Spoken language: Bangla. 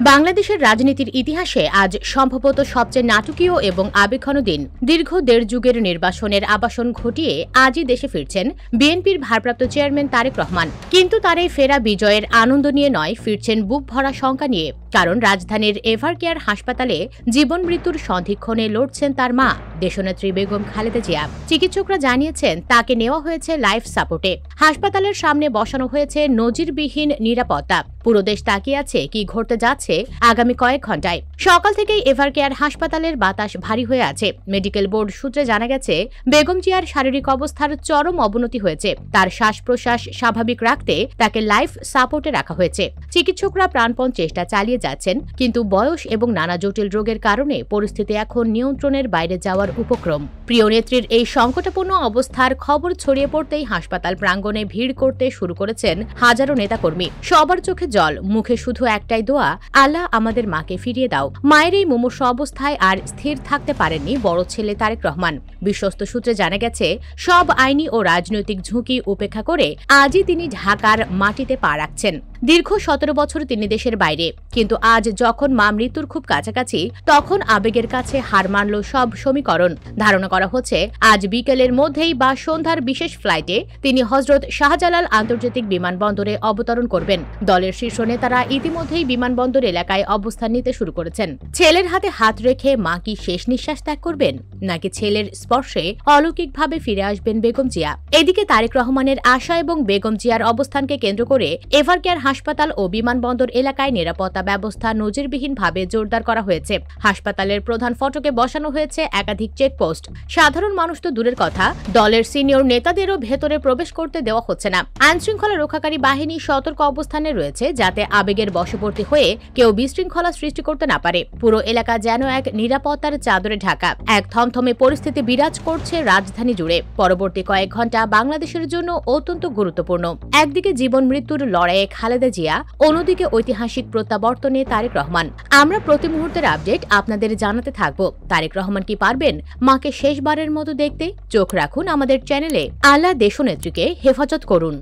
বাংলাদেশের রাজনীতির ইতিহাসে আজ সম্ভবত সবচেয়ে নাটকীয় এবং আবেগঘন দিন। দীর্ঘ দেড় যুগের নির্বাসনের আবাসন ঘটিয়ে আজই দেশে ফিরছেন বিএনপির ভারপ্রাপ্ত চেয়ারম্যান তারেক রহমান। কিন্তু তার এই ফেরা বিজয়ের আনন্দ নিয়ে নয়, ফিরছেন বুক ভরা শঙ্কা নিয়ে। কারণ রাজধানীর এভারকেয়ার হাসপাতালে জীবন মৃত্যুর সন্ধিক্ষণে লড়ছেন তার মা দেশনেত্রী বেগম খালেদা জিয়া। চিকিৎসকরা জানিয়েছেন তাকে নেওয়া হয়েছে লাইফ সাপোর্টে। হাসপাতালের সামনে বসানো হয়েছে নজিরবিহীন নিরাপত্তা। পুরো দেশ তাকিয়ে আছে কি ঘটতে যাচ্ছে আগামী কয়েক ঘন্টায়। সকাল থেকেই এভারকেয়ার হাসপাতালের বাতাস ভারী হয়ে আছে। মেডিকেল বোর্ড সূত্রে জানা গেছে বেগম জিয়ার শারীরিক অবস্থার চরম অবনতি হয়েছে। তার শ্বাস প্রশ্বাস স্বাভাবিক রাখতে তাকে লাইফ সাপোর্টে রাখা হয়েছে। চিকিৎসকরা প্রাণপণ চেষ্টা চালিয়ে যাচ্ছেন, কিন্তু বয়স এবং নানা জটিল রোগের কারণে পরিস্থিতি এখন নিয়ন্ত্রণের বাইরে যাওয়ার উপক্রম। প্রিয় নেত্রীর এই সংকটাপন্ন অবস্থার খবর ছড়িয়ে পড়তেই হাসপাতাল প্রাঙ্গণে ভিড় করতে শুরু করেছেন হাজারো নেতাকর্মী। সবার চোখে জল, মুখে শুধু একটাই দোয়া, আল্লাহ আমাদের মাকে ফিরিয়ে দাও। মায়ের এই মুমূর্ষু অবস্থায় আর স্থির থাকতে পারেননি বড় ছেলে তারেক রহমান। বিশ্বস্ত সূত্রে জানা গেছে সব আইনি ও রাজনৈতিক ঝুঁকি উপেক্ষা করে আজই তিনি ঢাকার মাটিতে পা রাখছেন। দীর্ঘ 17 বছর তিনি দেশের বাইরে, কিন্তু আজ যখন মা মৃত্যুর খুব কাছাকাছি, তখন আবেগের কাছে হার মানল সব সমীকরণ। ধারণা করা হচ্ছে আজ বিকেলের মধ্যেই বা সন্ধ্যার বিশেষ ফ্লাইটে তিনি হযরত শাহজালাল আন্তর্জাতিক বিমানবন্দরে অবতরণ করবেন। দলের শীর্ষ নেতারা ইতিমধ্যেই বিমানবন্দর এলাকায় অবস্থান নিতে শুরু করেছেন। ছেলের হাতে হাত রেখে মা কি শেষ নিঃশ্বাস ত্যাগ করবেন, নাকি ছেলের স্পর্শে অলৌকিকভাবে ফিরে আসবেন বেগম জিয়া? এদিকে তারেক রহমানের আশা এবং বেগম জিয়ার অবস্থানকে কেন্দ্র করে এভারকেয়ার হাসপাতাল ও বিমানবন্দর এলাকায় নিরাপত্তা ব্যবস্থা নজিরবিহীনভাবে জোরদার করা হয়েছে। হাসপাতালের প্রধান ফটকে বসানো হয়েছে একাধিক চেকপোস্ট। সাধারণ মানুষ তো দূরের কথা, দলের সিনিয়র নেতাদেরও ভেতরে প্রবেশ করতে দেওয়া হচ্ছে না। আইনশৃঙ্খলা রক্ষাকারী বাহিনী সতর্ক অবস্থানে রয়েছে, যাতে আবেগের বশবর্তী হয়ে কেউ বিশৃঙ্খলা সৃষ্টি করতে না পারে। পুরো এলাকা যেন এক নিরাপত্তার চাদরে ঢাকা। এক থমথমে পরিস্থিতি বিরাজ করছে রাজধানী জুড়ে। পরবর্তী কয়েক ঘন্টা বাংলাদেশের জন্য অত্যন্ত গুরুত্বপূর্ণ। একদিকে জীবন মৃত্যুর লড়াইয়ে খালেদা জিয়া, অন্যদিকে ঐতিহাসিক প্রত্যাবর্তনে তারেক রহমান। আমরা প্রতি মুহূর্তের আপডেট আপনাদের জানাতে থাকব। তারেক রহমান কি পারবেন মাকে শেষবারের মতো দেখতে? চোখ রাখুন আমাদের চ্যানেলে। আল্লাহ দেশনেত্রীকে হেফাজত করুন।